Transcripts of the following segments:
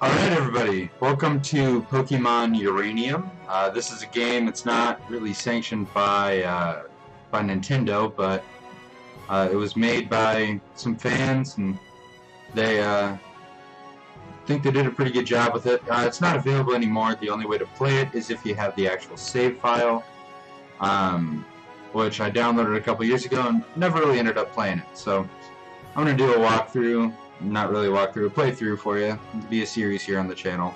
Alright everybody, welcome to Pokemon Uranium. This is a game that's not really sanctioned by Nintendo, but it was made by some fans and they think they did a pretty good job with it. It's not available anymore. The only way to play it is if you have the actual save file, which I downloaded a couple years ago and never really ended up playing it. So I'm going to do a walkthrough. Not really a walkthrough, a playthrough for you. It'll be a series here on the channel.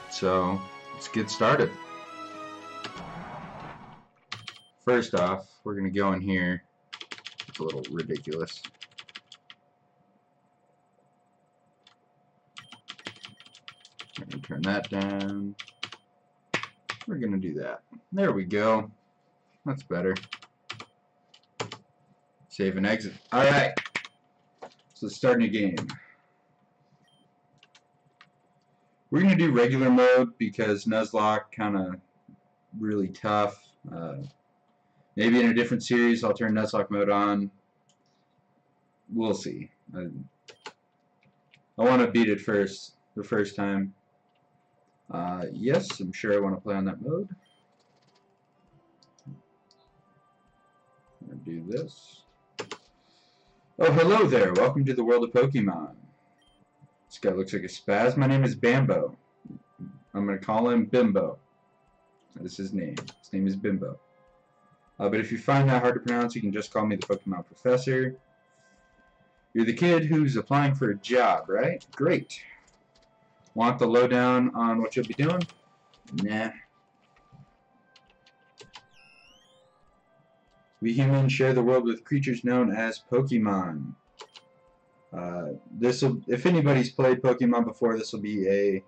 So let's get started. First off, we're going to go in here. It's a little ridiculous. We're going to turn that down. We're going to do that. There we go. That's better. Save and exit. Alright. So let's start a new game. We're going to do regular mode because Nuzlocke kind of really tough. Maybe in a different series I'll turn Nuzlocke mode on. We'll see. I want to beat it the first time. Yes, I'm sure I want to play on that mode. I'm going to do this. Oh, hello there. Welcome to the world of Pokemon. This guy looks like a spaz. My name is Bambo. I'm going to call him Bimbo. That is his name. His name is Bimbo. But if you find that hard to pronounce, you can just call me the Pokemon Professor. You're the kid who's applying for a job, right? Great. Want the lowdown on what you'll be doing? Nah. We humans share the world with creatures known as Pokemon. If anybody's played Pokemon before, this will be a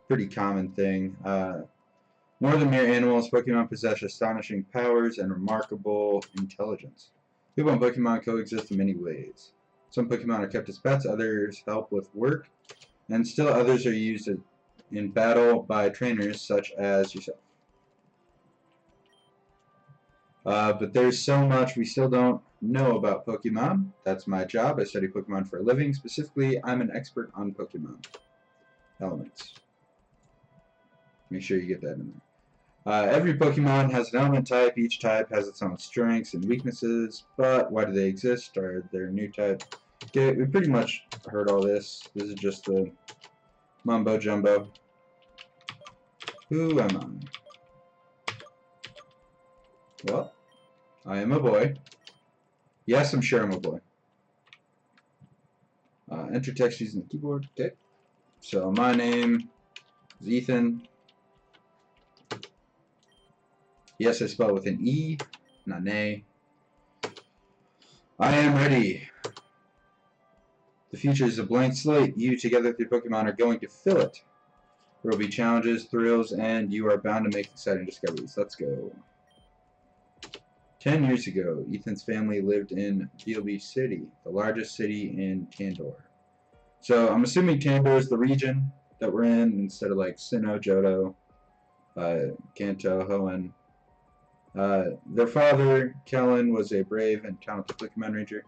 pretty common thing. More than mere animals, Pokemon possess astonishing powers and remarkable intelligence. People and Pokemon coexist in many ways. Some Pokemon are kept as pets, others help with work, and still others are used in battle by trainers such as yourself. But there's so much we still don't know about Pokemon. That's my job. I study Pokemon for a living. Specifically, I'm an expert on Pokemon elements. Make sure you get that in there. Every Pokemon has an element type. Each type has its own strengths and weaknesses. But why do they exist? Are there new types? Okay, we pretty much heard all this. This is just the mumbo jumbo. Who am I? Well, I am a boy. Yes, I'm sure I'm a boy. Enter text using the keyboard. Okay. So my name is Ethan. Yes, I spell it with an E, not an A. I am ready. The future is a blank slate. You, together with your Pokemon, are going to fill it. There will be challenges, thrills, and you are bound to make exciting discoveries. Let's go. 10 years ago, Ethan's family lived in Beale City, the largest city in Kandor. So I'm assuming Kandor is the region that we're in instead of like Sinnoh, Johto, Kanto, Hoenn. Their father, Kellen, was a brave and talented Pokemon Ranger.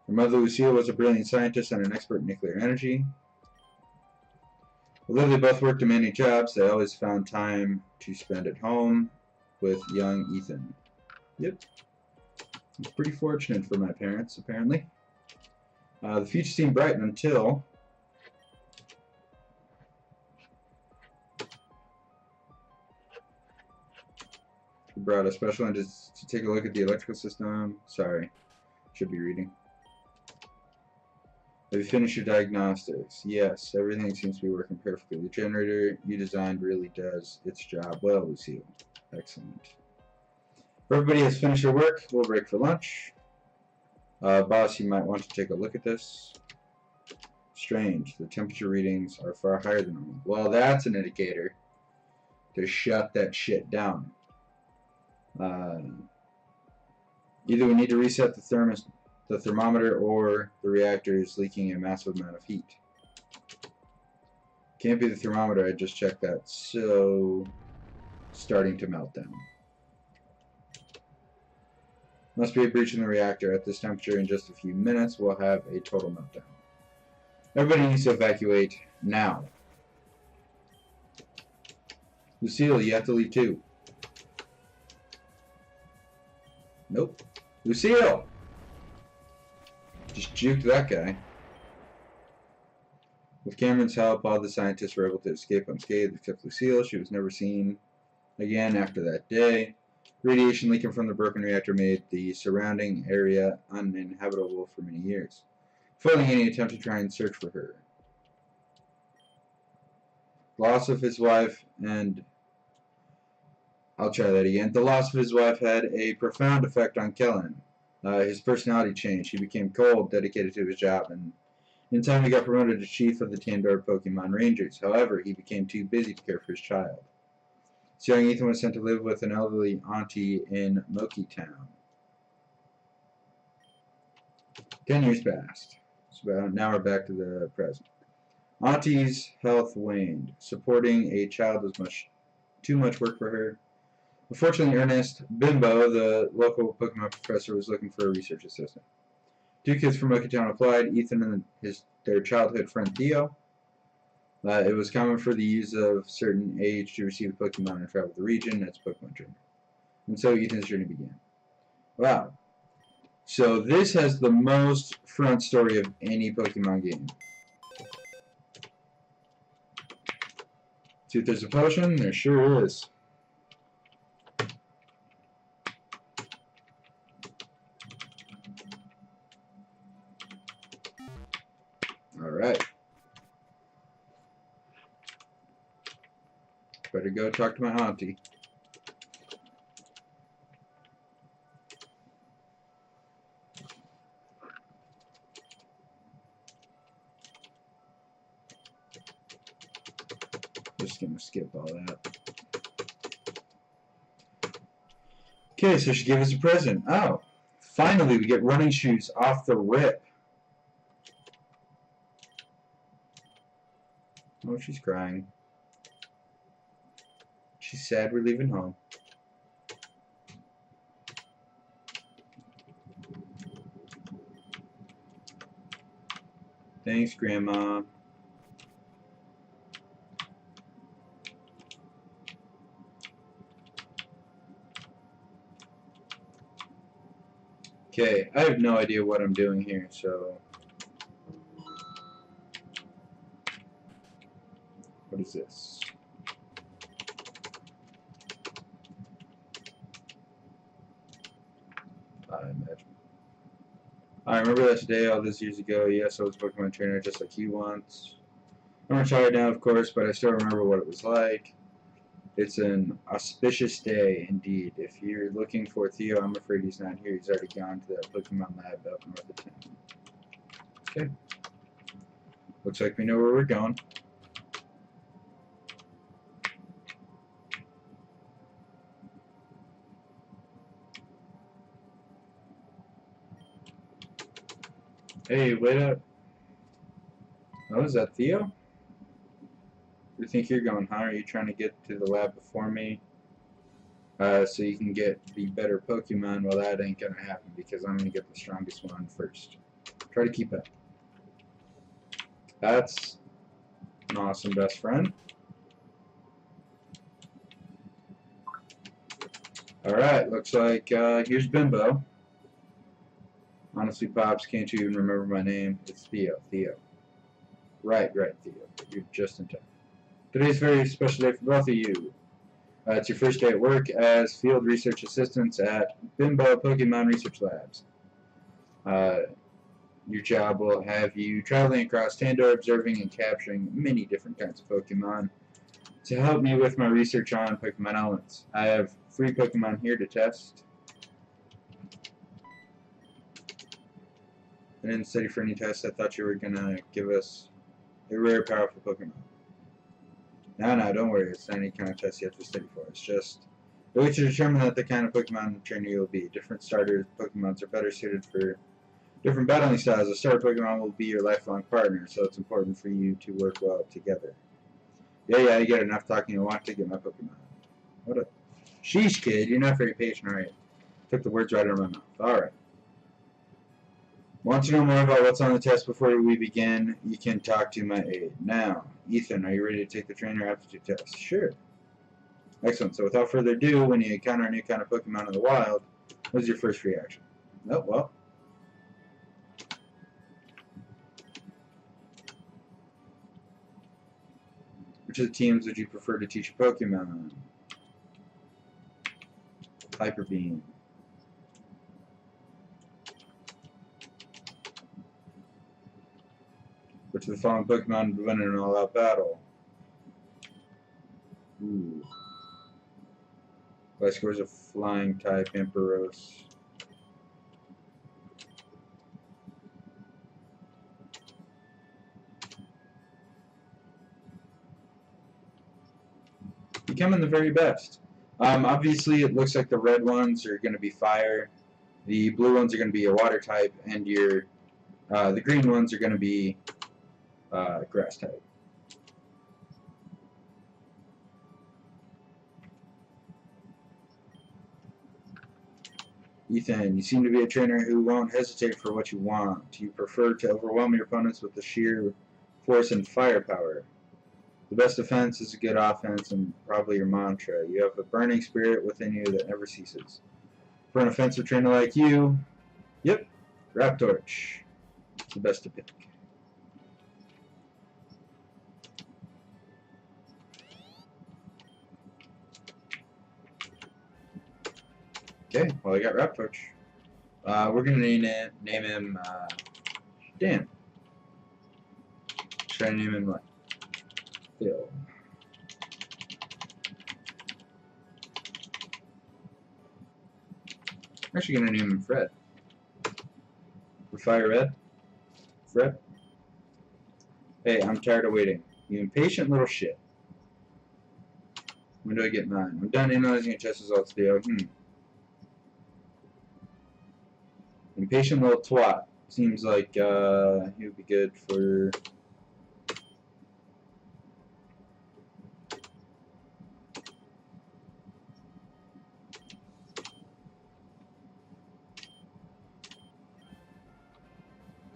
Her mother, Lucille, was a brilliant scientist and an expert in nuclear energy. Although they both worked demanding jobs, they always found time to spend at home with young Ethan. Yep. It's pretty fortunate for my parents, apparently. The future seemed bright until... we brought a special in to take a look at the electrical system. Sorry. Should be reading. Have you finished your diagnostics? Yes, everything seems to be working perfectly. The generator you designed really does its job well, Lucille. Excellent. If everybody has finished their work, we'll break for lunch. Boss, you might want to take a look at this. Strange, the temperature readings are far higher than normal. Well, that's an indicator to shut that shit down. Either we need to reset the thermometer, or the reactor is leaking a massive amount of heat. Can't be the thermometer, I just checked that. So, starting to melt down. Must be a breach in the reactor. At this temperature, in just a few minutes, we'll have a total meltdown. Everybody needs to evacuate now. Lucille, you have to leave too. Nope. Lucille! Just juked that guy. With Cameron's help, all the scientists were able to escape unscathed except Lucille. She was never seen again after that day. Radiation leaking from the broken reactor made the surrounding area uninhabitable for many years, foiling any attempt to try and search for her. Loss of his wife and... I'll try that again. The loss of his wife had a profound effect on Kellen. His personality changed. He became cold, dedicated to his job, and in time he got promoted to chief of the Tandor Pokemon Rangers. However, he became too busy to care for his child. So young Ethan was sent to live with an elderly auntie in Moki Town. 10 years passed. So now we're back to the present. Auntie's health waned. Supporting a child was too much work for her. Unfortunately, Ernest Bimbo, the local Pokemon professor, was looking for a research assistant. 2 kids from Moki Town applied, Ethan and their childhood friend Theo. It was common for the youths of certain age to receive a Pokemon and travel the region as a Pokemon trainer. And so Ethan's journey began. Wow. So this has the most front story of any Pokemon game. See if there's a potion? There sure is. Alright. Better go talk to my auntie. Just gonna skip all that. Okay, so she gave us a present. Oh, finally we get running shoes off the rip. Oh, she's crying. She's sad we're leaving home. Thanks, Grandma. Okay, I have no idea what I'm doing here, so... What is this? I imagine. I remember that today, all those years ago. Yes, I was a Pokemon trainer just like you once. I'm retired now, of course, but I still remember what it was like. It's an auspicious day, indeed. If you're looking for Theo, I'm afraid he's not here. He's already gone to the Pokemon lab up north of town. Okay. Looks like we know where we're going. Hey, wait up. Oh, is that Theo? Where do you think you're going, huh? Are you trying to get to the lab before me? So you can get the better Pokemon? Well, that ain't gonna happen because I'm gonna get the strongest one first. Try to keep up. That's an awesome best friend. Alright, looks like here's Bimbo. Honestly, Pops, can't you even remember my name? It's Theo. Theo. Right, Theo. You're just in time. Today's a very special day for both of you. It's your first day at work as field research assistants at Bimbo Pokemon Research Labs. Your job will have you traveling across Tandor, observing and capturing many different kinds of Pokemon to help me with my research on Pokemon elements. I have 3 Pokemon here to test. I didn't study for any tests. I thought you were going to give us a rare, powerful Pokemon. No, don't worry. It's not any kind of test you have to study for. It's just a way to determine that the kind of Pokemon trainer you'll be. Different starter Pokemons are better suited for different battling styles. A starter Pokemon will be your lifelong partner, so it's important for you to work well together. Yeah, you get enough talking. I want to get my Pokemon. What a sheesh, kid. You're not very patient, are you? Took the words right out of my mouth. Alright. Want to know more about what's on the test before we begin? You can talk to my aide. Now, Ethan, are you ready to take the trainer aptitude test? Sure. Excellent. So without further ado, when you encounter a new kind of Pokemon in the wild, what's your first reaction? Oh, well. Which of the teams would you prefer to teach a Pokemon? Hyper Beam. Which of the following Pokemon would win in an all-out battle? Ooh. Last score is a flying type, Ampharos. Becoming the very best. Obviously, it looks like the red ones are going to be fire, the blue ones are going to be a water type, and your the green ones are going to be grass type. Ethan, you seem to be a trainer who won't hesitate for what you want. You prefer to overwhelm your opponents with the sheer force and firepower. The best defense is a good offense, and probably your mantra. You have a burning spirit within you that never ceases. For an offensive trainer like you, yep, Raptorch. It's the best to pick. Okay, well I got Raptorch. We're gonna name him Dan. Should I name him what? Phil. I'm actually gonna name him Fred. For Fire Red. Fred. Hey, I'm tired of waiting. You impatient little shit. When do I get mine? I'm done analyzing your test results, Theo. Impatient little twat. Seems like he would be good for...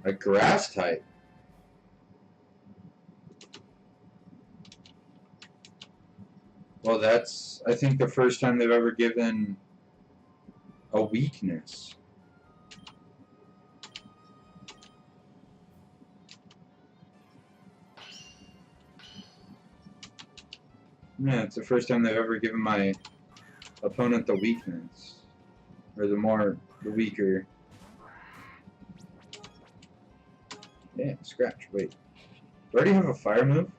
a grass type. Well, that's, I think, the first time they've ever given a weakness. Yeah, it's the first time they've ever given my opponent the weakness. Or the weaker. Yeah, scratch, wait. Do I already have a fire move?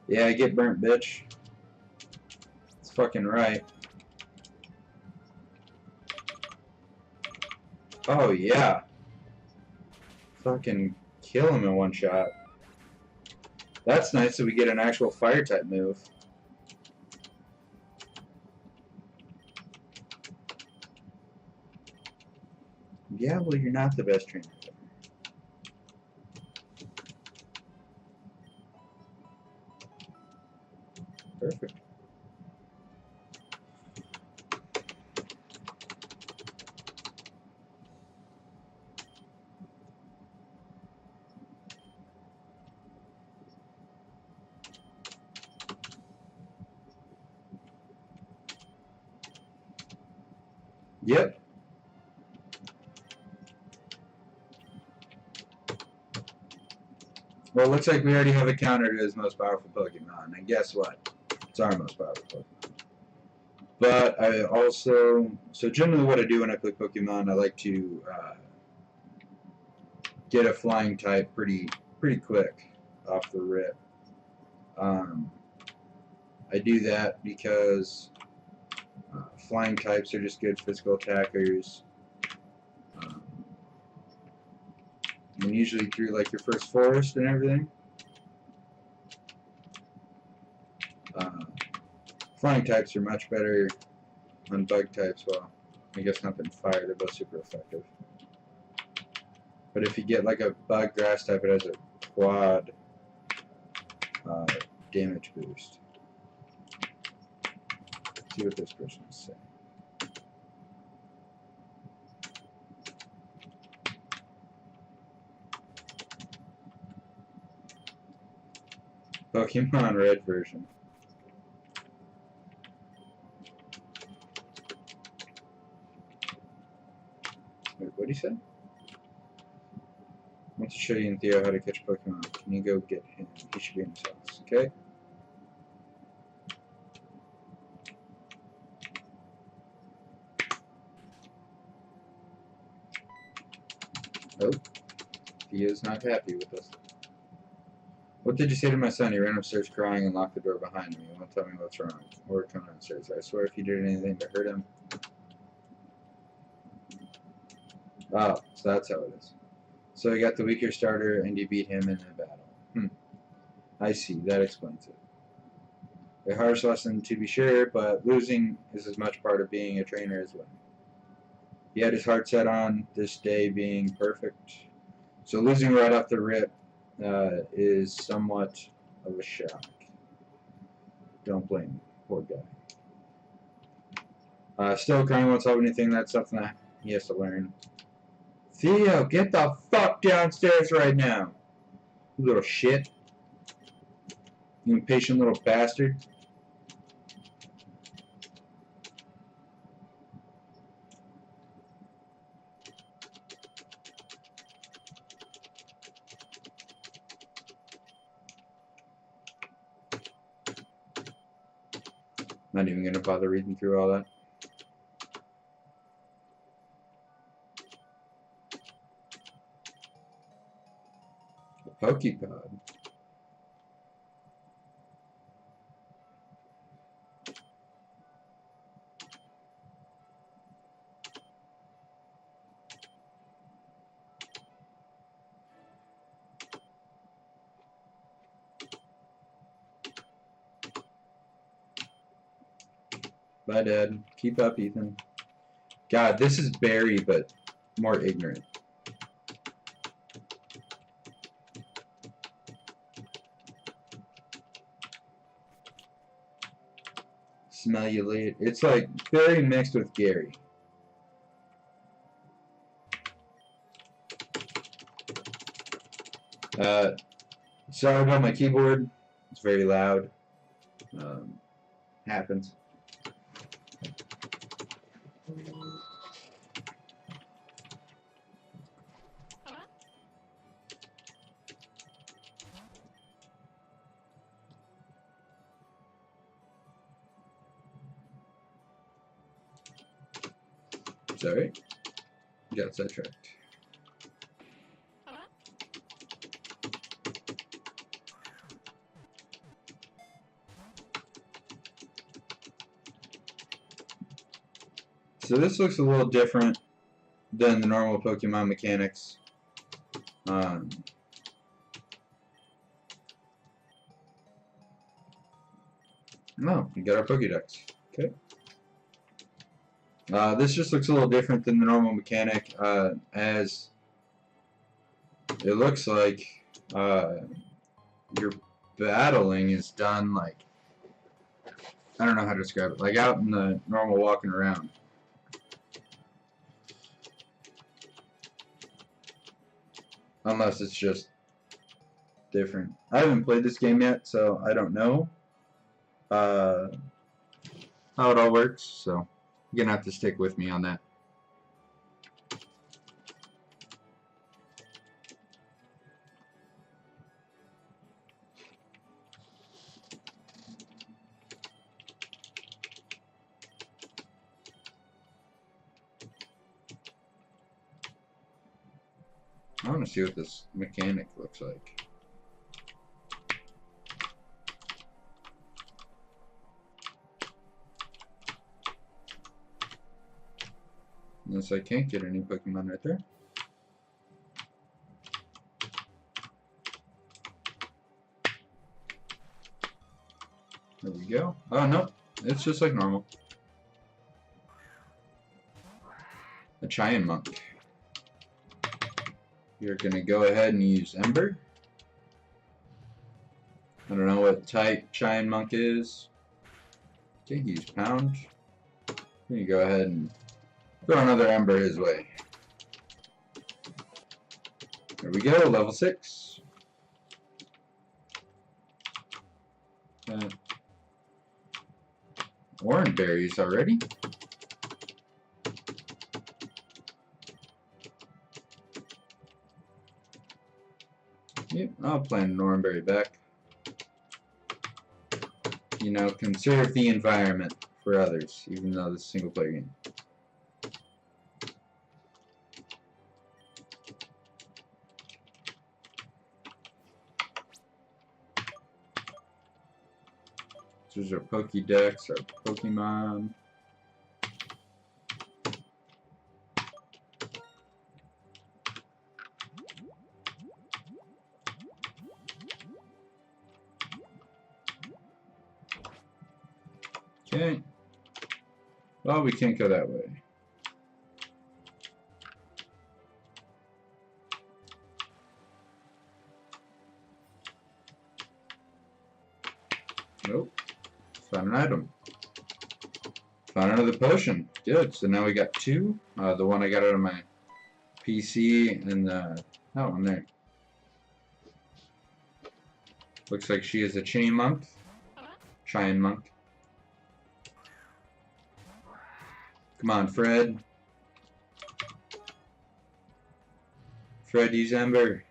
Yeah, I get burnt, bitch. It's fucking right. Oh, yeah. Fucking kill him in one shot. That's nice that we get an actual fire type move. Yeah, well, you're not the best trainer. Perfect. Yep. Well, it looks like we already have a counter to his most powerful Pokemon, and guess what? It's our most powerful Pokemon. But I also, so generally what I do when I play Pokemon, I like to get a flying type pretty quick off the rip. I do that because flying types are just good physical attackers. And usually through like your first forest and everything. Flying types are much better on bug types. Well, I guess not in fire, they're both super effective. But if you get like a bug grass type, it has a quad damage boost. Let's see what this person is saying. Pokemon Red version. Wait, what did he say? I want to show you and Theo how to catch Pokemon. Can you go get him? He should be in his house, okay? Oh, Theo's not happy with us. What did you say to my son? He ran upstairs crying and locked the door behind me. He won't tell me what's wrong. Or come downstairs. I swear if you did anything to hurt him. Oh, so that's how it is. So he got the weaker starter and you beat him in a battle. I see. That explains it. A harsh lesson to be sure, but losing is as much part of being a trainer as winning. He had his heart set on this day being perfect. So losing right off the rip is somewhat of a shock. Don't blame him. Poor guy. Still crying won't solve anything. That's something that he has to learn. Theo, get the fuck downstairs right now. You little shit. You impatient little bastard. Not even gonna bother reading through all that. A Pokepod. Bye, Dad. Keep up, Ethan. God, this is Barry, but more ignorant. Smell you later. It's like Barry mixed with Gary. Sorry about my keyboard. It's very loud. Happens. Sorry. Got sidetracked. So this looks a little different than the normal Pokemon mechanics. No, we got our Pokédex. Okay. This just looks a little different than the normal mechanic, as it looks like your battling is done like, I don't know how to describe it, like out in the normal walking around. Unless it's just different. I haven't played this game yet, so I don't know how it all works, so you're gonna have to stick with me on that. I want to see what this mechanic looks like. Unless I can't get any Pokemon right there. There we go. Oh, no. It's just like normal. A Giant Monk. You're going to go ahead and use Ember. I don't know what type Giant Monk is. Okay, he's Pound. Then you go ahead and throw another Ember his way. There we go, level 6. Orange berries already. Yep, I'll plant an orange berry back. You know, conserve the environment for others, even though this is a single player game. This is our Pokédex, our Pokemon. Okay. Well, we can't go that way. Nope. Found an item. Found another potion. Good. So now we got 2. The one I got out of my PC and that one there. Looks like she is a chain monk. Giant monk. Come on, Fred. Fred, use Ember.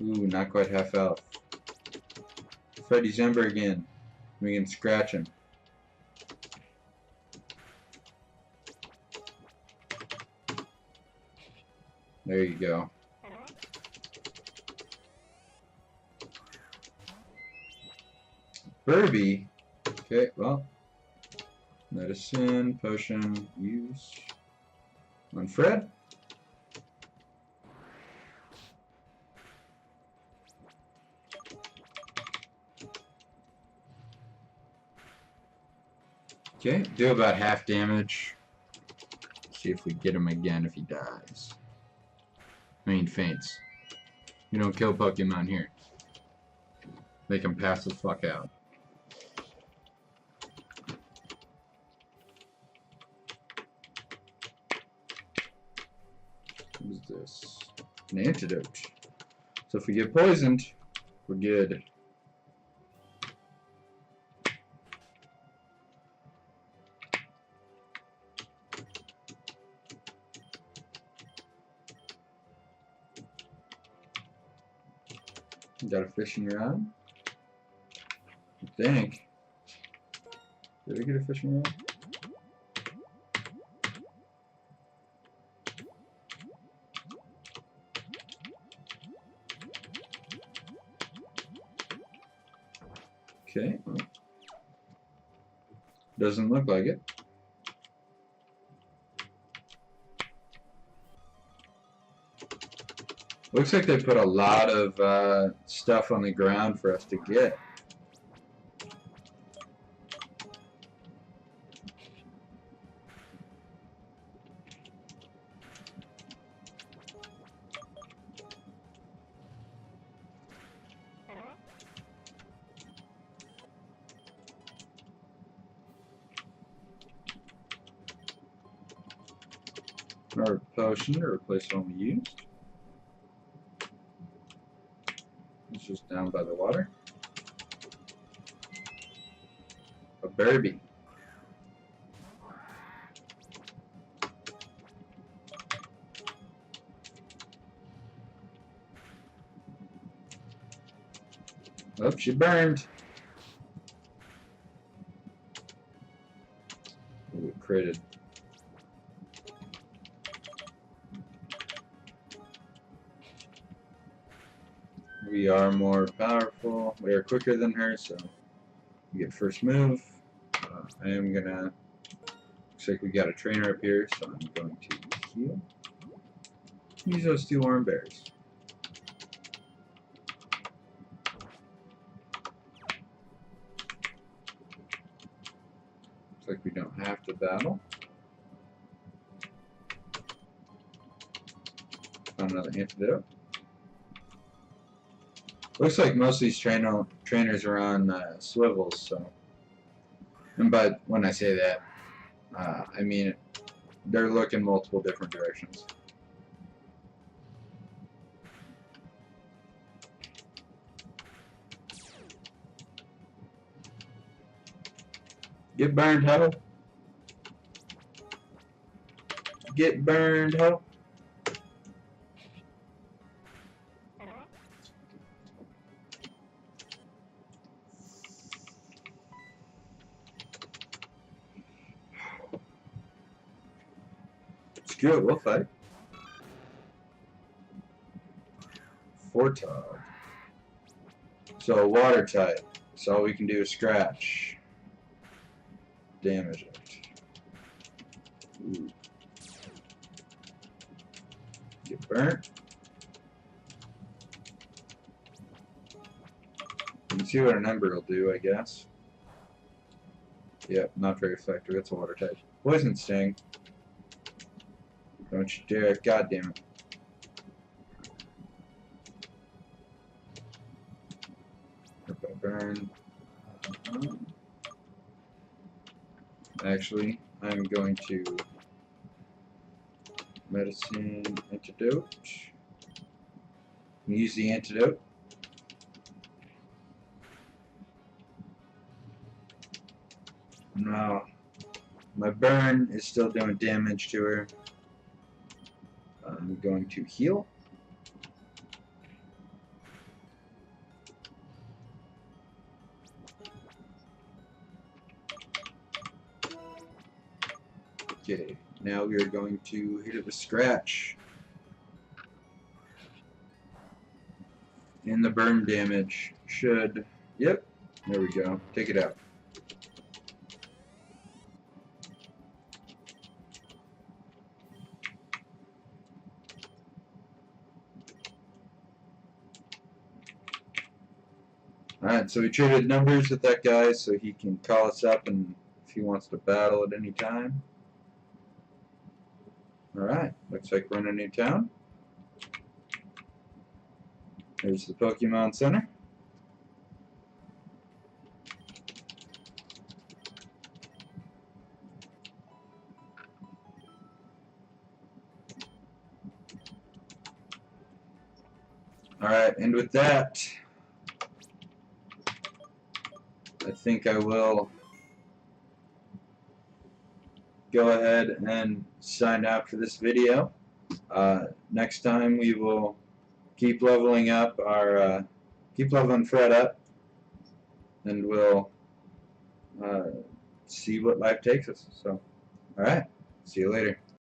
Ooh, not quite half health. Fred, use Ember again. We can scratch him. There you go. Furby. Okay, well. Medicine, potion, use. On Fred. Okay, do about half damage. See if we get him again if he dies. I mean, faints. You don't kill Pokemon here. Make him pass the fuck out. What is this? An antidote. So if we get poisoned, we're good. You got a fishing rod? I think. Did I get a fishing rod? Okay. Well, doesn't look like it. Looks like they put a lot of stuff on the ground for us to get. Our potion to replace one we used. It's just down by the water. A Burby. Oh, she burned. We critted. We are more powerful. We are quicker than her, so we get first move. I am gonna. Looks like we got a trainer up here, so I'm going to heal. Use those 2 orange berries. Looks like we don't have to battle. Found another antidote. Looks like most of these trainers are on swivels, so. But when I say that, I mean they're looking multiple different directions. Get burned, ho. Get burned, ho. Screw it, we'll fight. Fortog. So water type. So all we can do is scratch. Damage it. Ooh. Get burnt. You can see what an ember will do, I guess. Yep, not very effective. It's a water type. Poison sting. Don't you dare! God damn it! Burn. Actually, I'm going to medicine antidote. Use the antidote. No, my burn is still doing damage to her. I'm going to heal. Okay, now we are going to hit it with scratch. And the burn damage should, yep, there we go, take it out. Alright, so we traded numbers with that guy so he can call us up and if he wants to battle at any time. Alright, looks like we're in a new town. There's the Pokemon Center. Alright, and with that, I think I will go ahead and sign out for this video. Next time we will keep leveling up our, keep leveling Fred up, and we'll see what life takes us. So, alright, see you later.